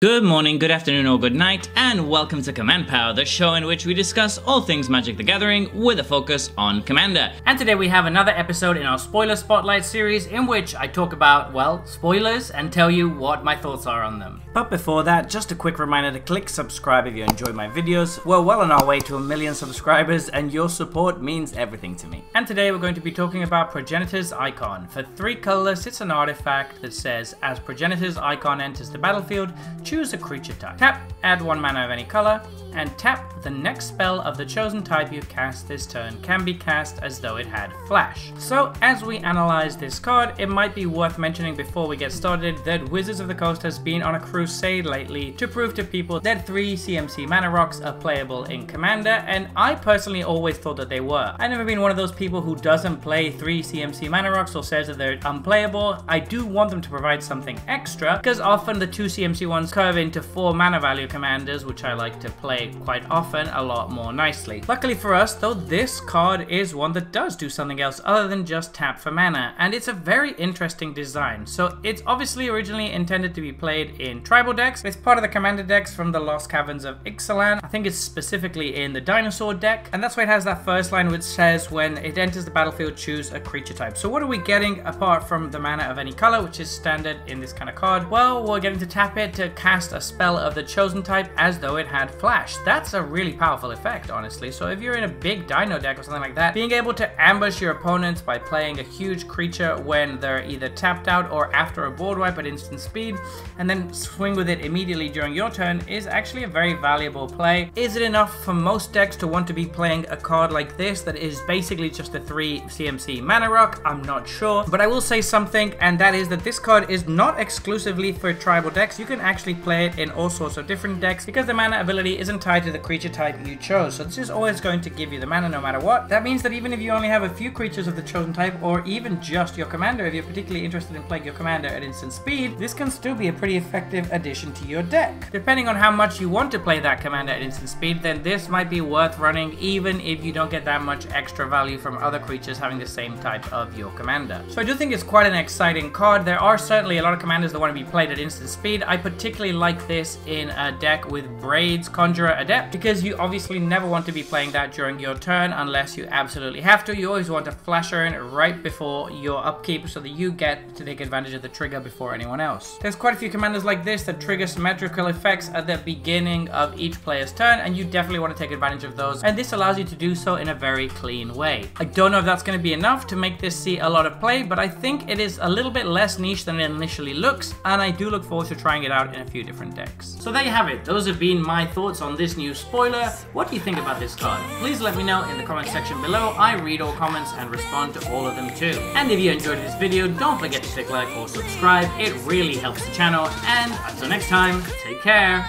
Good morning, good afternoon, or good night, and welcome to Command Power, the show in which we discuss all things Magic the Gathering with a focus on Commander. And today we have another episode in our Spoiler Spotlight series in which I talk about, well, spoilers and tell you what my thoughts are on them. But before that, just a quick reminder to click subscribe if you enjoy my videos. We're well on our way to 1 million subscribers and your support means everything to me. And today we're going to be talking about Progenitor's Icon. For 3 colorless, it's an artifact that says, as Progenitor's Icon enters the battlefield, choose a creature type. Tap, add 1 mana of any color, and tap the next spell of the chosen type you cast this turn can be cast as though it had flash. So as we analyze this card, it might be worth mentioning before we get started that Wizards of the Coast has been on a crusade lately to prove to people that 3 CMC mana rocks are playable in Commander, and I personally always thought that they were. I've never been one of those people who doesn't play 3 CMC mana rocks or says that they're unplayable. I do want them to provide something extra, because often the 2 CMC ones curve into 4 mana value commanders, which I like to play quite often a lot more nicely. Luckily for us though, this card is one that does do something else other than just tap for mana, and it's a very interesting design. So it's obviously originally intended to be played in tribal decks. It's part of the Commander decks from the Lost Caverns of Ixalan. I think it's specifically in the Dinosaur deck, and that's why it has that first line which says when it enters the battlefield, choose a creature type. So what are we getting apart from the mana of any color, which is standard in this kind of card? Well, we're getting to tap it to cast a spell of the chosen type as though it had flash. That's a really powerful effect, honestly. So if you're in a big dino deck or something like that, being able to ambush your opponents by playing a huge creature when they're either tapped out or after a board wipe at instant speed, and then swing with it immediately during your turn is actually a very valuable play. Is it enough for most decks to want to be playing a card like this that is basically just a 3 CMC mana rock? I'm not sure, but I will say something, and that is that this card is not exclusively for tribal decks. You can actually play it in all sorts of different decks because the mana ability isn't tied to the creature type you chose. So this is always going to give you the mana no matter what. That means that even if you only have a few creatures of the chosen type, or even just your commander, if you're particularly interested in playing your commander at instant speed, this can still be a pretty effective addition to your deck. Depending on how much you want to play that commander at instant speed, then this might be worth running even if you don't get that much extra value from other creatures having the same type of your commander. So I do think it's quite an exciting card. There are certainly a lot of commanders that want to be played at instant speed. I particularly like this in a deck with Braid's Conjurer Adept, because you obviously never want to be playing that during your turn unless you absolutely have to. You always want to flash earn right before your upkeep so that you get to take advantage of the trigger before anyone else. There's quite a few commanders like this that trigger symmetrical effects at the beginning of each player's turn, and you definitely want to take advantage of those, and this allows you to do so in a very clean way. I don't know if that's going to be enough to make this see a lot of play, but I think it is a little bit less niche than it initially looks, and I do look forward to trying it out in a few different decks. So there you have it. Those have been my thoughts on this new spoiler. What do you think about this card? Please let me know in the comment section below. I read all comments and respond to all of them too. And if you enjoyed this video, don't forget to click like or subscribe. It really helps the channel. And until next time, take care.